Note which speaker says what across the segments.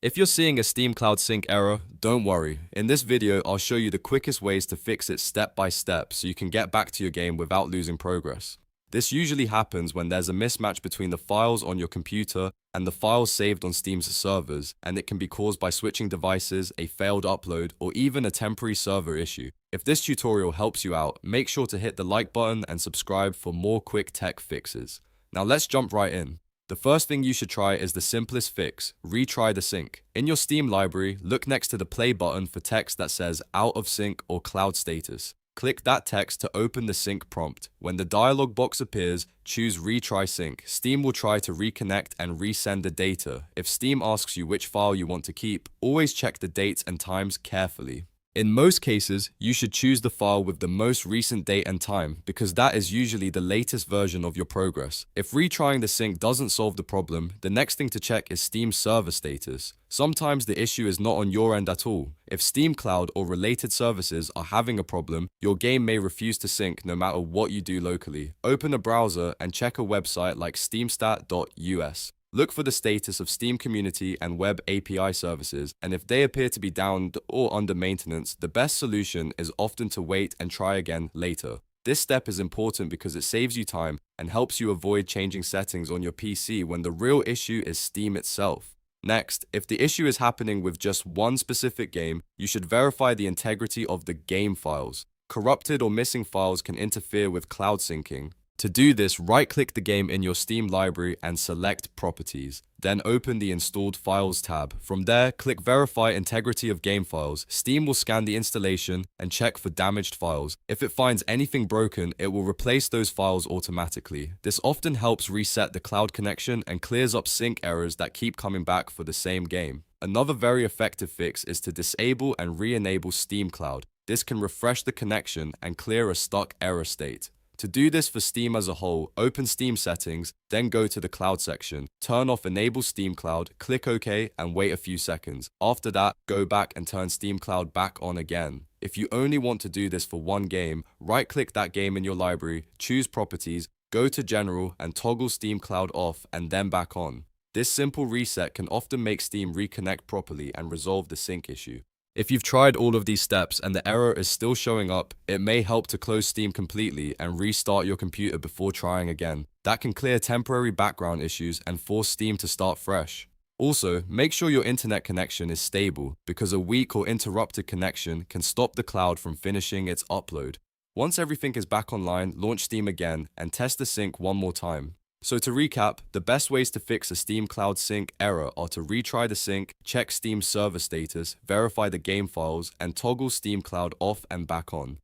Speaker 1: If you're seeing a Steam Cloud Sync error, don't worry. In this video, I'll show you the quickest ways to fix it step by step so you can get back to your game without losing progress. This usually happens when there's a mismatch between the files on your computer and the files saved on Steam's servers, and it can be caused by switching devices, a failed upload, or even a temporary server issue. If this tutorial helps you out, make sure to hit the like button and subscribe for more quick tech fixes. Now let's jump right in. The first thing you should try is the simplest fix: retry the sync. In your Steam library, look next to the play button for text that says out of sync or cloud status. Click that text to open the sync prompt. When the dialog box appears, choose retry sync. Steam will try to reconnect and resend the data. If Steam asks you which file you want to keep, always check the dates and times carefully. In most cases, you should choose the file with the most recent date and time, because that is usually the latest version of your progress. If retrying the sync doesn't solve the problem, the next thing to check is Steam server status. Sometimes the issue is not on your end at all. If Steam Cloud or related services are having a problem, your game may refuse to sync no matter what you do locally. Open a browser and check a website like steamstat.us. Look for the status of Steam Community and Web API services, and if they appear to be down or under maintenance, the best solution is often to wait and try again later. This step is important because it saves you time and helps you avoid changing settings on your PC when the real issue is Steam itself. Next, if the issue is happening with just one specific game, you should verify the integrity of the game files. Corrupted or missing files can interfere with cloud syncing. To do this, right-click the game in your Steam library and select Properties. Then open the Installed Files tab. From there, click Verify Integrity of Game Files. Steam will scan the installation and check for damaged files. If it finds anything broken, it will replace those files automatically. This often helps reset the cloud connection and clears up sync errors that keep coming back for the same game. Another very effective fix is to disable and re-enable Steam Cloud. This can refresh the connection and clear a stuck error state. To do this for Steam as a whole, open Steam Settings, then go to the Cloud section. Turn off Enable Steam Cloud, click OK, and wait a few seconds. After that, go back and turn Steam Cloud back on again. If you only want to do this for one game, right-click that game in your library, choose Properties, go to General, and toggle Steam Cloud off and then back on. This simple reset can often make Steam reconnect properly and resolve the sync issue. If you've tried all of these steps and the error is still showing up, it may help to close Steam completely and restart your computer before trying again. That can clear temporary background issues and force Steam to start fresh. Also, make sure your internet connection is stable, because a weak or interrupted connection can stop the cloud from finishing its upload. Once everything is back online, launch Steam again and test the sync one more time. So to recap, the best ways to fix a Steam Cloud Sync error are to retry the sync, check Steam server status, verify the game files, and toggle Steam Cloud off and back on.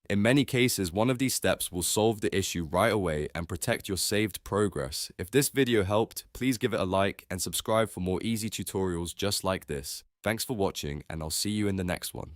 Speaker 1: In many cases, one of these steps will solve the issue right away and protect your saved progress. If this video helped, please give it a like and subscribe for more easy tutorials just like this. Thanks for watching, and I'll see you in the next one.